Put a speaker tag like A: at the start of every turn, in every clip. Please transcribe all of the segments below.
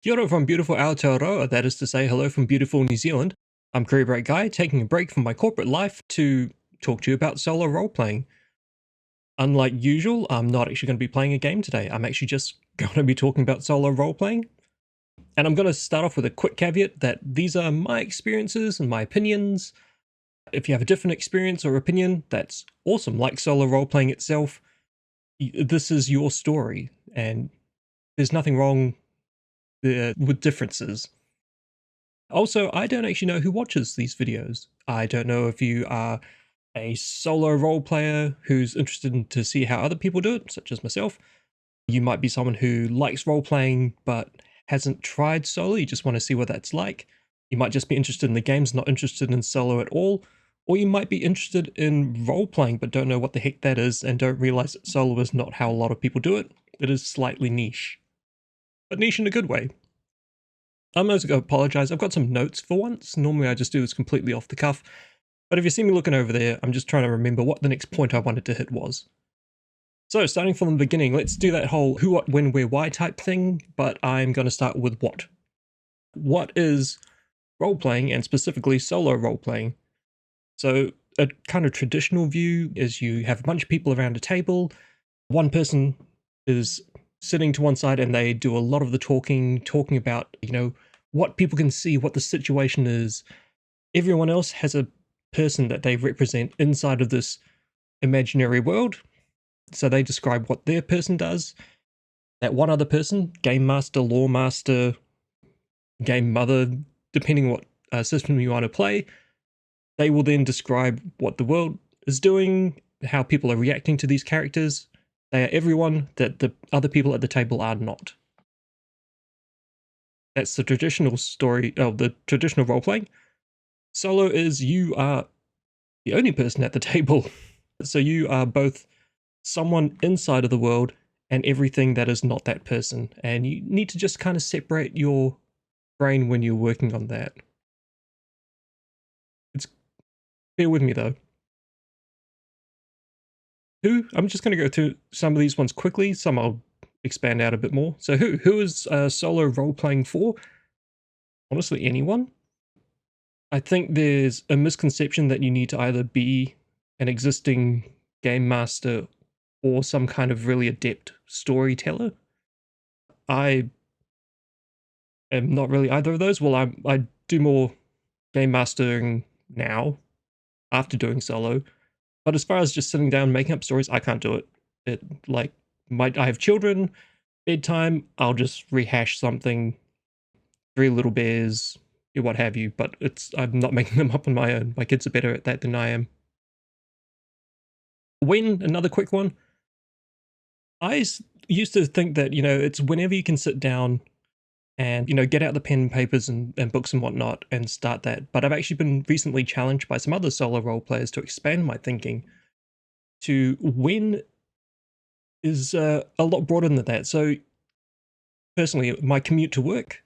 A: Kia ora from beautiful Aotearoa, that is to say hello from beautiful New Zealand. I'm Career Break Guy, taking a break from my corporate life to talk to you about solo role-playing. Unlike usual, I'm not actually going to be playing a game today. I'm actually just going to be talking about solo role-playing. And I'm going to start off with a quick caveat that these are my experiences and my opinions. If you have a different experience or opinion, that's awesome. Like solo role-playing itself, this is your story, and there's nothing wrong with differences. Also, I don't actually know who watches these videos. I don't know if you are a solo role player who's interested in to see how other people do it, such as myself. You might be someone who likes role playing but hasn't tried solo, you just want to see what that's like. You might just be interested in the games, not interested in solo at all. Or you might be interested in role playing but don't know what the heck that is and don't realize that solo is not how a lot of people do it. It is slightly niche. But niche in a good way. I'm also going to apologize. I've got some notes for once. Normally I just do this completely off the cuff. But if you see me looking over there, I'm just trying to remember what the next point I wanted to hit was. So starting from the beginning, let's do that whole who, what, when, where, why type thing, but I'm going to start with what. What is role-playing, and specifically solo role-playing? So a kind of traditional view is you have a bunch of people around a table. One person is sitting to one side and they do a lot of the talking about, what people can see, what the situation is. Everyone else has a person that they represent inside of this imaginary world. So they describe what their person does. That one other person, game master, lore master, game mother, depending what system you want to play, they will then describe what the world is doing, how people are reacting to these characters. They are everyone that the other people at the table are not. That's the traditional story, the traditional role-playing. Solo is you are the only person at the table. So you are both someone inside of the world and everything that is not that person. And you need to just kind of separate your brain when you're working on that. Bear with me though. I'm just going to go through some of these ones quickly. Some I'll expand out a bit more. So who is solo role-playing for? Honestly, anyone. I think there's a misconception that you need to either be an existing game master or some kind of really adept storyteller. I am not really either of those. Well, I do more game mastering now after doing solo, but as far as just sitting down making up stories, I can't do it. I have children, bedtime, I'll just rehash something, Three Little Bears, what have you, but I'm not making them up on my own. My kids are better at that than I am. When, another quick one, used to think that, it's whenever you can sit down and, get out the pen and papers and books and whatnot and start that. But I've actually been recently challenged by some other solo role players to expand my thinking to when is a lot broader than that. So personally, my commute to work,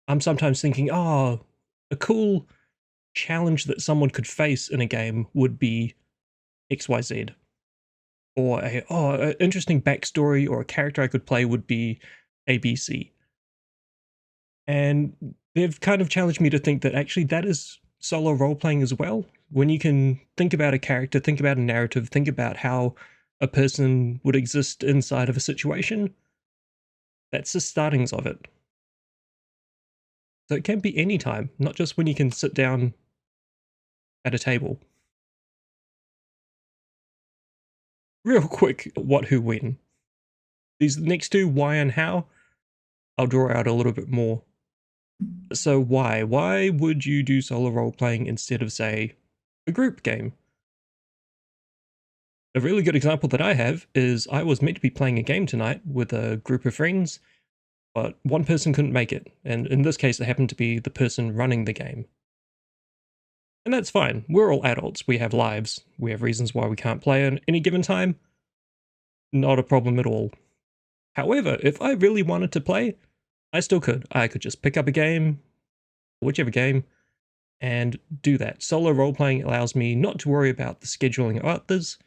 A: I'm sometimes thinking, oh, a cool challenge that someone could face in a game would be XYZ. Or an interesting backstory or a character I could play would be ABC. And they've kind of challenged me to think that actually that is solo role-playing as well. When you can think about a character, think about a narrative, think about how a person would exist inside of a situation, that's the startings of it. So it can be any time, not just when you can sit down at a table. Real quick, what, who, when. These next two, why and how, I'll draw out a little bit more. So why? Why would you do solo role-playing instead of, say, a group game? A really good example that I have is I was meant to be playing a game tonight with a group of friends, but one person couldn't make it, and in this case it happened to be the person running the game. And that's fine, we're all adults, we have lives, we have reasons why we can't play at any given time. Not a problem at all. However, if I really wanted to play, I still could. I could just pick up a game, whichever game, and do that. Solo role-playing allows me not to worry about the scheduling of others.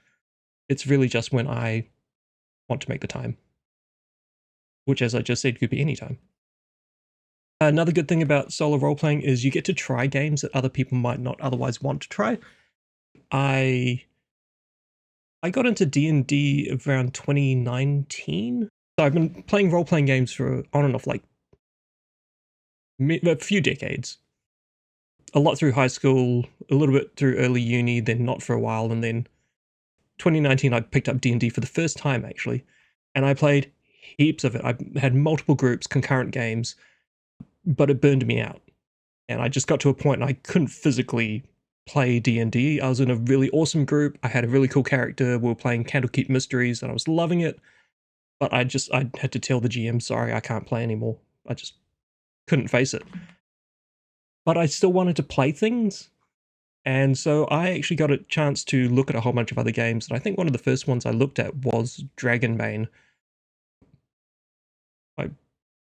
A: It's really just when I want to make the time. Which, as I just said, could be any time. Another good thing about solo role playing is you get to try games that other people might not otherwise want to try. I got into D&D around 2019. So I've been playing role playing games for on and off like a few decades. A lot through high school, a little bit through early uni, then not for a while, and then 2019 I picked up D&D for the first time actually, and I played heaps of it. I had multiple groups, concurrent games, but it burned me out. And I just got to a point I couldn't physically play D&D. I was in a really awesome group. I had a really cool character. We were playing Candlekeep Mysteries and I was loving it. But I had to tell the GM, sorry, I can't play anymore. I just couldn't face it. But I still wanted to play things. And so I actually got a chance to look at a whole bunch of other games. And I think one of the first ones I looked at was Dragonbane.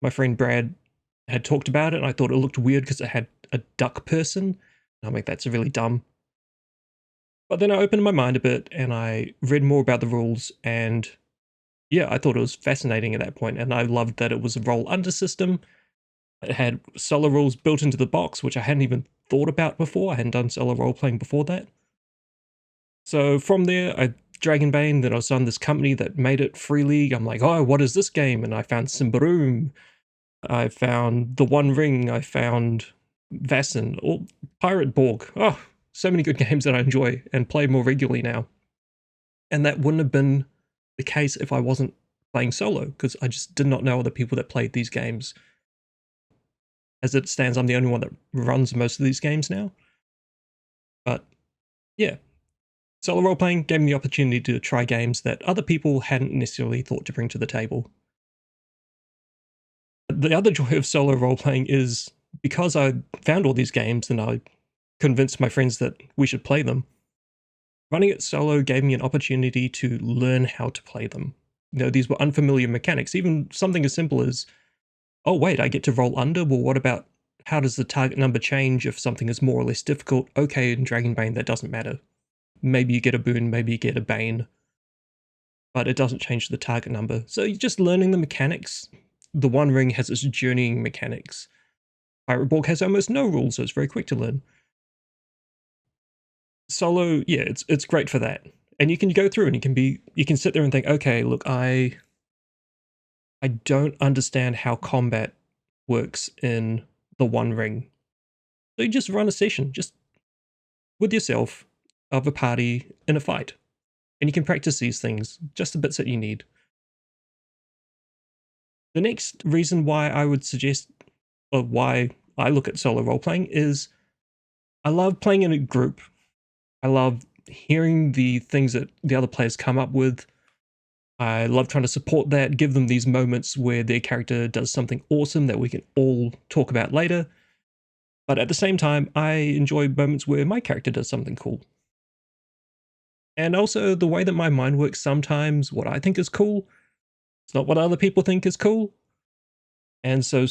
A: My friend Brad had talked about it, and I thought it looked weird because it had a duck person. And I'm like, that's really dumb. But then I opened my mind a bit and I read more about the rules, and yeah, I thought it was fascinating at that point, and I loved that it was a roll under system. It had solo rules built into the box, which I hadn't even thought about before. I hadn't done solo role playing before that. So from there, I Dragonbane, then I was on this company that made it free league. I'm like, oh, what is this game? And I found Symbaroum. I found The One Ring. I found Vassin, or Pirate Borg. Oh, so many good games that I enjoy and play more regularly now. And that wouldn't have been the case if I wasn't playing solo, because I just did not know other people that played these games. As it stands, I'm the only one that runs most of these games now. But yeah, solo role playing gave me the opportunity to try games that other people hadn't necessarily thought to bring to the table. The other joy of solo role playing is because I found all these games and I convinced my friends that we should play them. Running it solo gave me an opportunity to learn how to play them. You know, these were unfamiliar mechanics, even something as simple as, oh wait, I get to roll under? Well, what about, how does the target number change if something is more or less difficult? Okay, in Dragonbane that doesn't matter. Maybe you get a boon, maybe you get a bane, but it doesn't change the target number. So you're just learning the mechanics. The One Ring has its journeying mechanics. Pirate Borg has almost no rules, so it's very quick to learn. Solo, yeah, it's great for that. And you can go through and you can sit there and think, okay, look, I don't understand how combat works in the One Ring. So you just run a session, just with yourself, of a party in a fight. And you can practice these things, just the bits that you need. The next reason why I would suggest, or why I look at solo role playing, is I love playing in a group. I love hearing the things that the other players come up with. I love trying to support that, give them these moments where their character does something awesome that we can all talk about later. But at the same time, I enjoy moments where my character does something cool. And also the way that my mind works sometimes, what I think is cool, it's not what other people think is cool. And so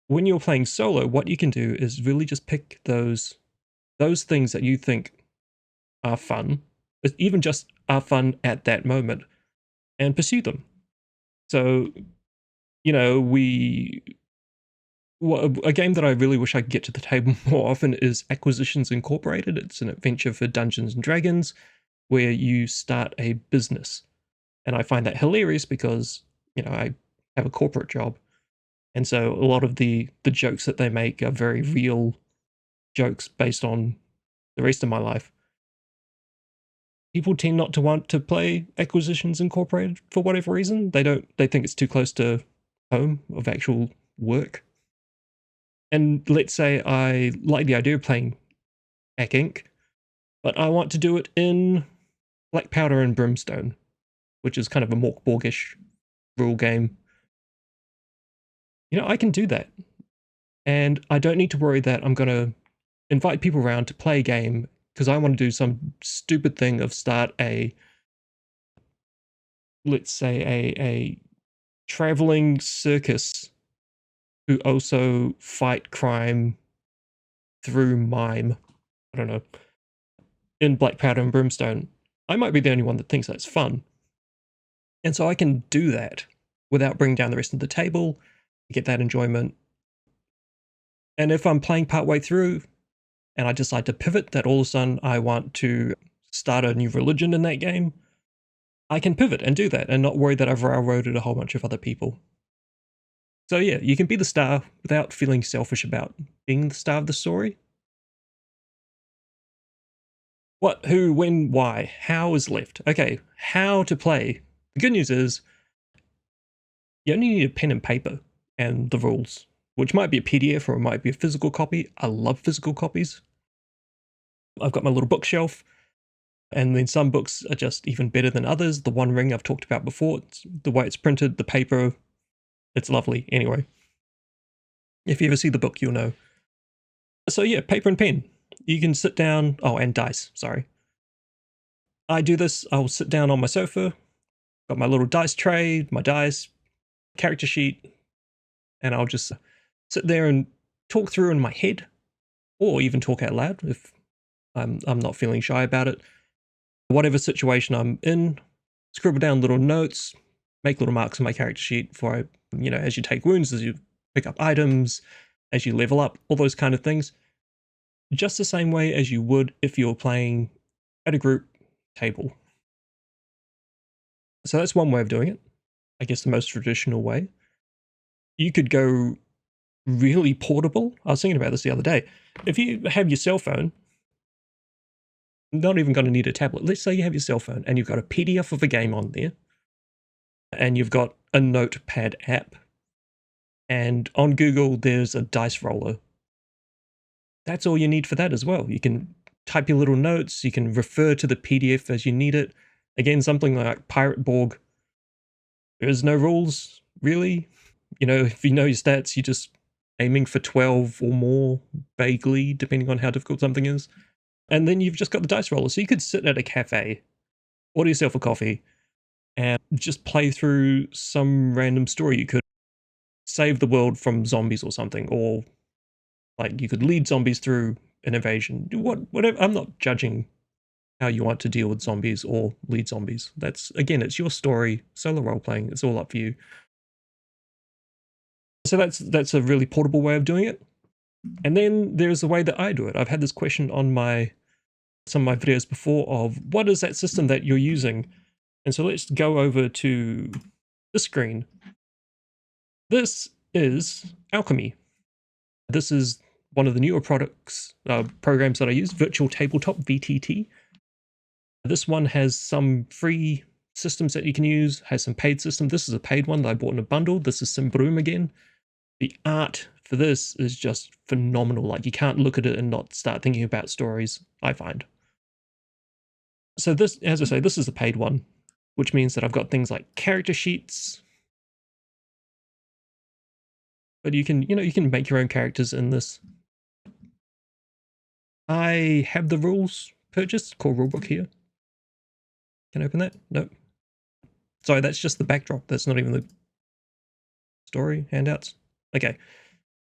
A: when you're playing solo, what you can do is really just pick those things that you think are fun, even just are fun at that moment, and pursue them. So, you know, a game that I really wish I could get to the table more often is Acquisitions Incorporated. It's an adventure for Dungeons and Dragons where you start a business. And I find that hilarious because, you know, I have a corporate job. And so a lot of the jokes that they make are very real jokes based on the rest of my life. People tend not to want to play Acquisitions Incorporated for whatever reason. They think it's too close to home of actual work. And let's say I like the idea of playing Hack Inc., but I want to do it in Black Powder and Brimstone, which is kind of a Mork Borgish rule game. You know, I can do that. And I don't need to worry that I'm going to invite people around to play a game because I want to do some stupid thing of start a, let's say, a traveling circus who also fight crime through mime. I don't know. In Black Powder and Brimstone, I might be the only one that thinks that's fun. And so I can do that without bringing down the rest of the table, get that enjoyment. And if I'm playing partway through and I decide to pivot, that all of a sudden I want to start a new religion in that game, I can pivot and do that and not worry that I've railroaded a whole bunch of other people. So yeah, you can be the star without feeling selfish about being the star of the story. What, who, when, why, how is left. Okay, how to play. The good news is you only need a pen and paper and the rules, which might be a PDF or it might be a physical copy. I love physical copies. I've got my little bookshelf, and then some books are just even better than others. The One Ring I've talked about before, it's the way it's printed, the paper, it's lovely. Anyway, if you ever see the book, you'll know. So yeah, paper and pen. You can sit down, oh, and dice, sorry. I do this, I'll sit down on my sofa, got my little dice tray, my dice, character sheet, and I'll just sit there and talk through in my head, or even talk out loud if I'm not feeling shy about it. Whatever situation I'm in, scribble down little notes, make little marks on my character sheet for, as you take wounds, as you pick up items, as you level up, all those kind of things. Just the same way as you would if you were playing at a group table. So that's one way of doing it. I guess the most traditional way. You could go really portable. I was thinking about this the other day. If you have your cell phone, not even going to need a tablet. Let's say you have your cell phone and you've got a PDF of a game on there, and you've got a notepad app, and on Google there's a dice roller. That's all you need for that as well. You can type your little notes, you can refer to the PDF as you need it. Again, something like Pirate Borg, there is no rules, really. If you know your stats, you're just aiming for 12 or more, vaguely, depending on how difficult something is. And then you've just got the dice roller. So you could sit at a cafe, order yourself a coffee, and just play through some random story. You could save the world from zombies or something, or like you could lead zombies through an invasion. Whatever. I'm not judging how you want to deal with zombies or lead zombies. That's, again, it's your story, solo role playing. It's all up for you. So that's a really portable way of doing it. And then there's the way that I do it. I've had this question on some of my videos before of what is that system that you're using? And so let's go over to the screen. This is Alchemy. This is one of the newer programs that I use, Virtual Tabletop, VTT. This one has some free systems that you can use, has some paid systems. This is a paid one that I bought in a bundle. This is Simbroom again. The art for this is just phenomenal. Like, you can't look at it and not start thinking about stories, I find. So this, as I say, this is the paid one, which means that I've got things like character sheets. But you can make your own characters in this. I have the rules purchased, core rulebook here. Can I open that? Nope. Sorry, that's just the backdrop. That's not even the story handouts. Okay.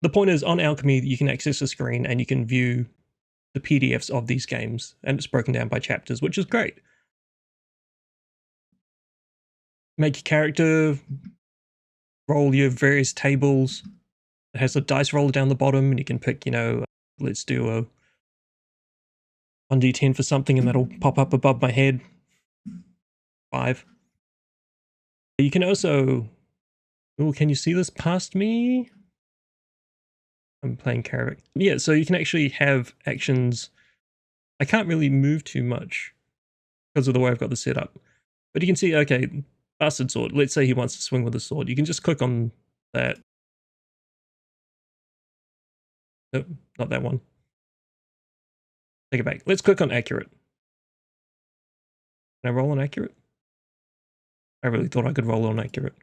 A: The point is, on Alchemy, you can access the screen and you can view the PDFs of these games, and it's broken down by chapters, which is great. Make your character, roll your various tables. It has a dice roller down the bottom, and you can pick, let's do a 1d10 for something, and that'll pop up above my head. 5. You can also... Oh, can you see this past me? I'm playing Karavik. Yeah, so you can actually have actions. I can't really move too much because of the way I've got this set up. But you can see, okay, bastard sword. Let's say he wants to swing with a sword. You can just click on that. Nope, not that one. Take it back. Let's click on accurate. Can I roll on accurate? I really thought I could roll on accurate.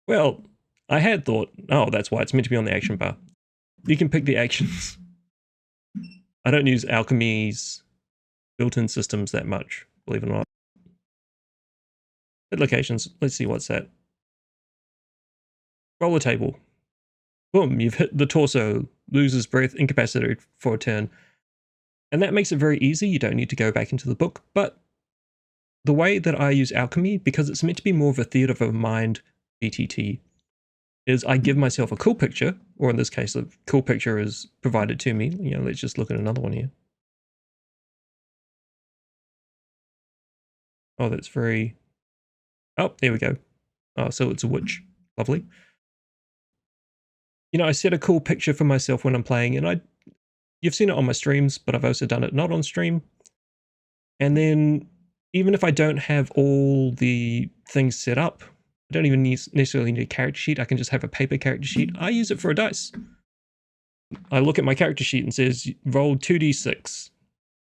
A: Well, I had thought, oh, that's why it's meant to be on the action bar. You can pick the actions. I don't use Alchemy's built-in systems that much, believe it or not. Hit locations. Let's see what's that. Roller table. Boom, you've hit the torso, loses breath, incapacitated for a turn. And that makes it very easy. You don't need to go back into the book. But the way that I use Alchemy, because it's meant to be more of a theatre of mind VTT, is I give myself a cool picture, or in this case, a cool picture is provided to me. Let's just look at another one here. Oh, that's very... Oh, there we go. Oh, so it's a witch. Lovely. I set a cool picture for myself when I'm playing, and you've seen it on my streams, but I've also done it not on stream. And then, even if I don't have all the things set up, I don't even necessarily need a character sheet. I can just have a paper character sheet. I use it for a dice. I look at my character sheet and says, roll 2d6.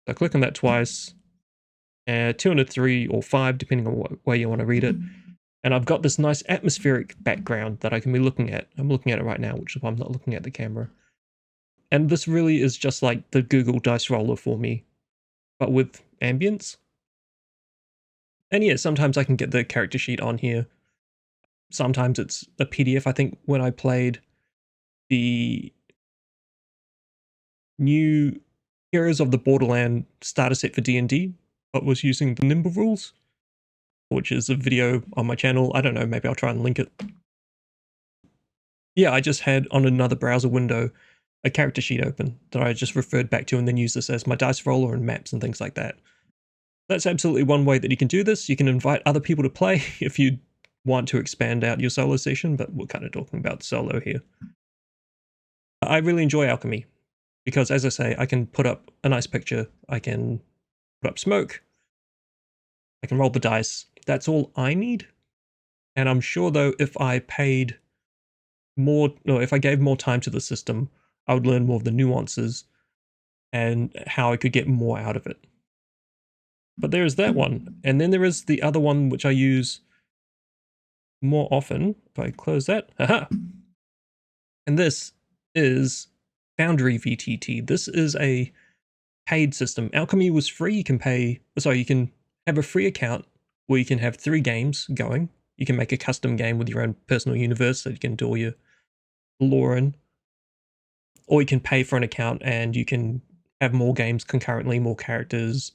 A: I click on that twice, 2 and a 3 or 5, depending on what way you want to read it. And I've got this nice atmospheric background that I can be looking at. I'm looking at it right now, which is why I'm not looking at the camera. And this really is just like the Google Dice Roller for me, but with ambience. And yeah, sometimes I can get the character sheet on here. Sometimes it's a PDF. I think when I played the new Heroes of the Borderland starter set for D&D, but was using the Nimble rules, which is a video on my channel. I don't know, maybe I'll try and link it. Yeah, I just had on another browser window a character sheet open that I just referred back to and then use this as my dice roller and maps and things like that. That's absolutely one way that you can do this. You can invite other people to play if you want to expand out your solo session, but we're kind of talking about solo here. I really enjoy alchemy because, as I say, I can put up a nice picture, I can put up smoke, I can roll the dice. That's all I need. And I'm sure, though, if I paid more, no, if I gave more time to the system, I would learn more of the nuances and how I could get more out of it. But there is that one. And then there is the other one, which I use more often. If I close that, haha. And this is Foundry VTT. This is a paid system. Alchemy was free. You can pay, sorry, you can have a free account where you can have 3 games going. You can make a custom game with your own personal universe that you can do all your lore in. Or you can pay for an account and you can have more games concurrently, more characters,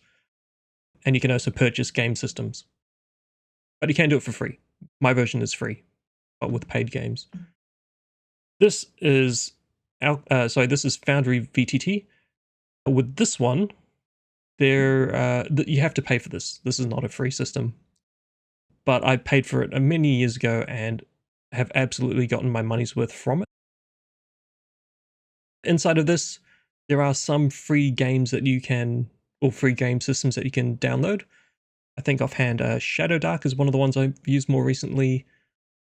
A: and you can also purchase game systems. But you can do it for free. My version is free, but with paid games. This is this is Foundry VTT. With this one, you have to pay for this. This is not a free system. But I paid for it many years ago and have absolutely gotten my money's worth from it. Inside of this, there are some free games that you can, or free game systems that you can download. I think offhand, Shadow Dark is one of the ones I've used more recently,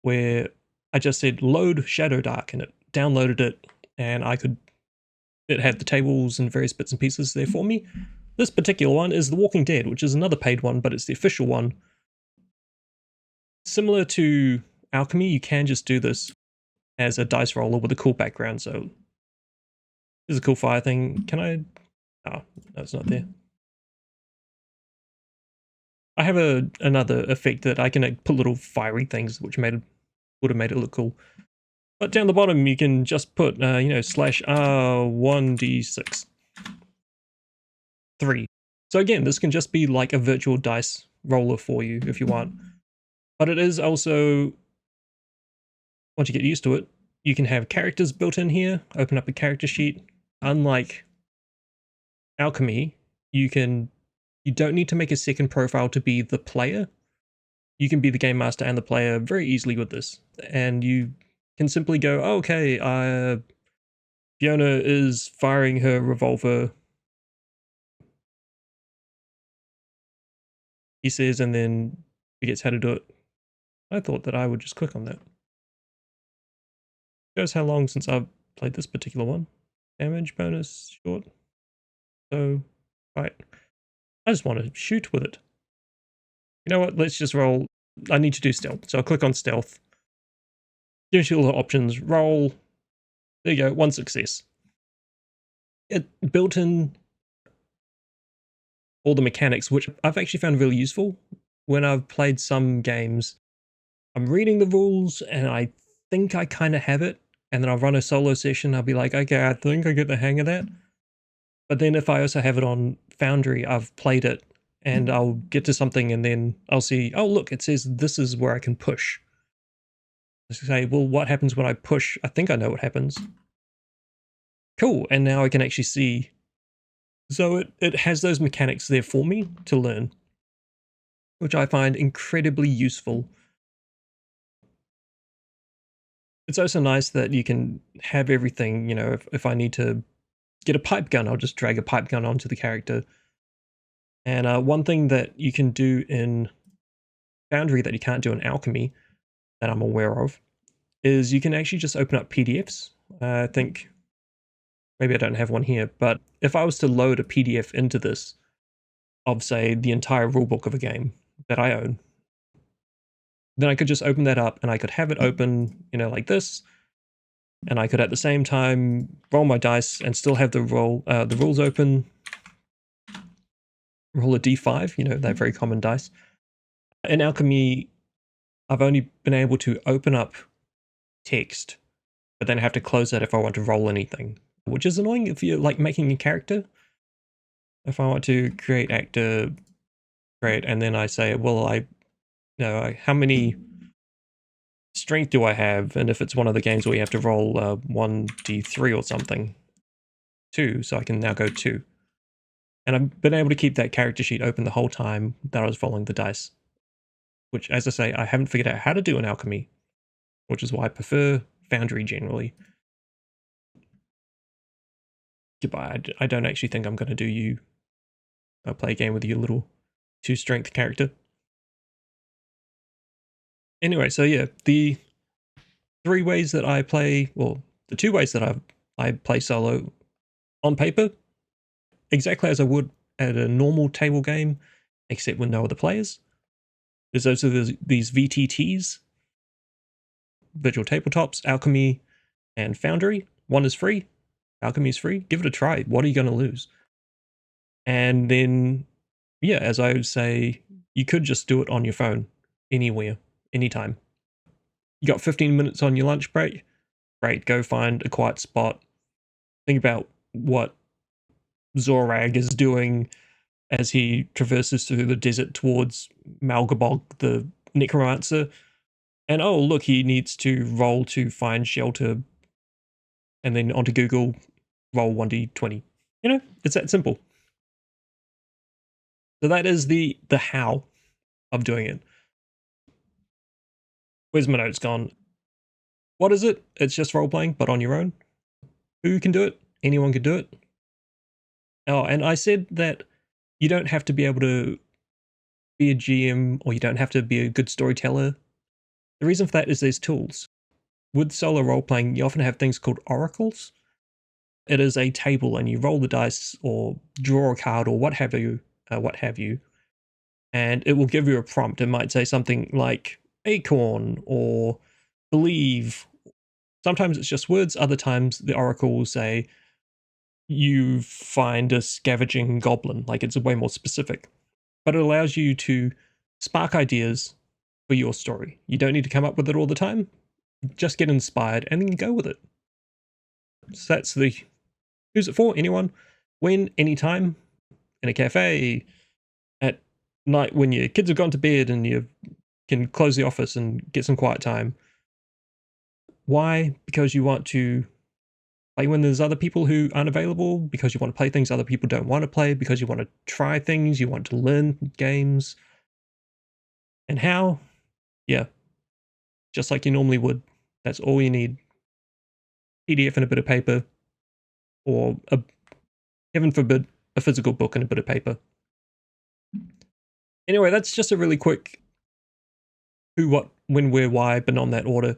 A: where I just said load Shadow Dark and it downloaded it, and it had the tables and various bits and pieces there for me. This particular one is The Walking Dead, which is another paid one, but it's the official one. Similar to Alchemy, you can just do this as a dice roller with a cool background. So there's a cool fire thing. Can I? Oh, no, it's not there. I have another effect that I can put little fiery things, which would have made it look cool. But down the bottom, you can just put, slash R1D6. 3. So again, this can just be like a virtual dice roller for you if you want. But it is also, once you get used to it, you can have characters built in here, open up a character sheet. Unlike Alchemy, you don't need to make a second profile to be the player. You can be the game master and the player very easily with this. And you can simply go, oh, okay, Fiona is firing her revolver, he says, and then forgets how to do it. I thought that I would just click on that. Shows how long since I've played this particular one. Damage bonus, short. So, right. I just want to shoot with it. You know what? Let's just roll. I need to do stealth. So I'll click on stealth. Gives you all the options. Roll. There you go. 1 success. It built in all the mechanics, which I've actually found really useful. When I've played some games, I'm reading the rules and I think I kind of have it. And then I'll run a solo session. I'll be like, okay, I think I get the hang of that. But then if I also have it on Foundry, I've played it and I'll get to something and then I'll see, oh, look, it says this is where I can push. say, well, what happens when I push? I think I know what happens. Cool, and now I can actually see. So it has those mechanics there for me to learn, which I find incredibly useful. It's also nice that you can have everything, you know, if I need to get a pipe gun, I'll just drag a pipe gun onto the character. And one thing that you can do in Foundry that you can't do in Alchemy, that I'm aware of, is you can actually just open up PDFs. I think maybe I don't have one here, but if I was to load a PDF into this of, say, the entire rulebook of a game that I own, then I could just open that up and I could have it open, you know, like this, and I could at the same time roll my dice and still have the rules open, roll a d5, you know, that very common dice. In Alchemy, I've only been able to open up text, but then I have to close that if I want to roll anything, which is annoying if you're like making a character. If I want to create actor, create, and then I say, well, how many strength do I have? And if it's one of the games where you have to roll 1d3 or something, 2, so I can now go 2. And I've been able to keep that character sheet open the whole time that I was rolling the dice, which, as I say, I haven't figured out how to do in Alchemy, which is why I prefer Foundry generally. Goodbye. I don't actually think I'm going to do you play a game with your little 2-strength character. Anyway, so yeah, the 3 ways that I play, well, the 2 ways that I play solo on paper, exactly as I would at a normal table game, except with no other players. There's also these VTTs, virtual tabletops, Alchemy, and Foundry. One is free. Alchemy is free. Give it a try. What are you going to lose? And then, yeah, as I would say, you could just do it on your phone, anywhere, anytime. You got 15 minutes on your lunch break? Great, go find a quiet spot. Think about what Zorag is doing as he traverses through the desert towards Malgabog, the necromancer. And oh, look, he needs to roll to find shelter. And then onto Google, roll 1d20. You know, it's that simple. So that is the how of doing it. Where's my notes gone? What is it? It's just role playing, but on your own. Who can do it? Anyone can do it. Oh, and I said that you don't have to be able to be a GM or you don't have to be a good storyteller. The reason for that is there's tools. With solo role playing, you often have things called oracles. It is a table and you roll the dice or draw a card or what have you, and it will give you a prompt. It might say something like acorn or believe. Sometimes it's just words, other times the oracle will say you find a scavenging goblin, like it's way more specific. But it allows you to spark ideas for your story. You don't need to come up with it all the time. Just get inspired and then go with it. So that's the who's it for? Anyone? When? Anytime? In a cafe? At night when your kids have gone to bed and you can close the office and get some quiet time. Why? Because you want to play when there's other people who aren't available, because you want to play things other people don't want to play, because you want to try things, you want to learn games. And how? Yeah, just like you normally would. That's all you need. PDF and a bit of paper, or heaven forbid, a physical book and a bit of paper. Anyway, that's just a really quick who, what, when, where, why, but not in that order.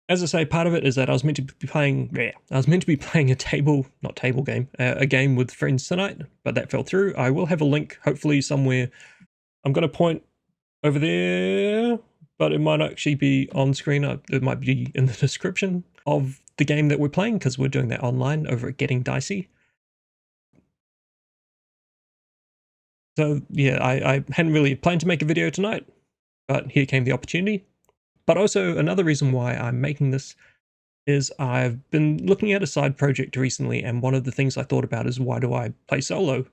A: As I say, part of it is that I was meant to be playing a not table game, a game with friends tonight, but that fell through. I will have a link, hopefully somewhere. I'm going to point over there, but it might actually be on screen. It might be in the description of the game that we're playing, because we're doing that online over at Getting Dicey. So yeah, I hadn't really planned to make a video tonight, but here came the opportunity. But also another reason why I'm making this is I've been looking at a side project recently, and one of the things I thought about is, why do I play solo?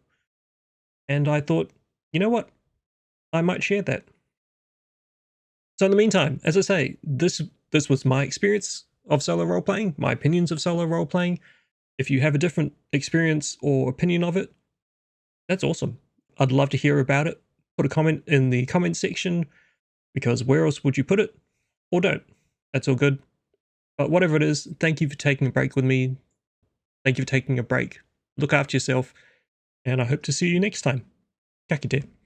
A: And I thought, you know what? I might share that. So in the meantime, as I say, this was my experience of solo role playing, my opinions of solo role playing. If you have a different experience or opinion of it, that's awesome. I'd love to hear about it. Put a comment in the comment section, because where else would you put it? Or don't. That's all good. But whatever it is, thank you for taking a break with me. Thank you for taking a break. Look after yourself, and I hope to see you next time. Ka kite.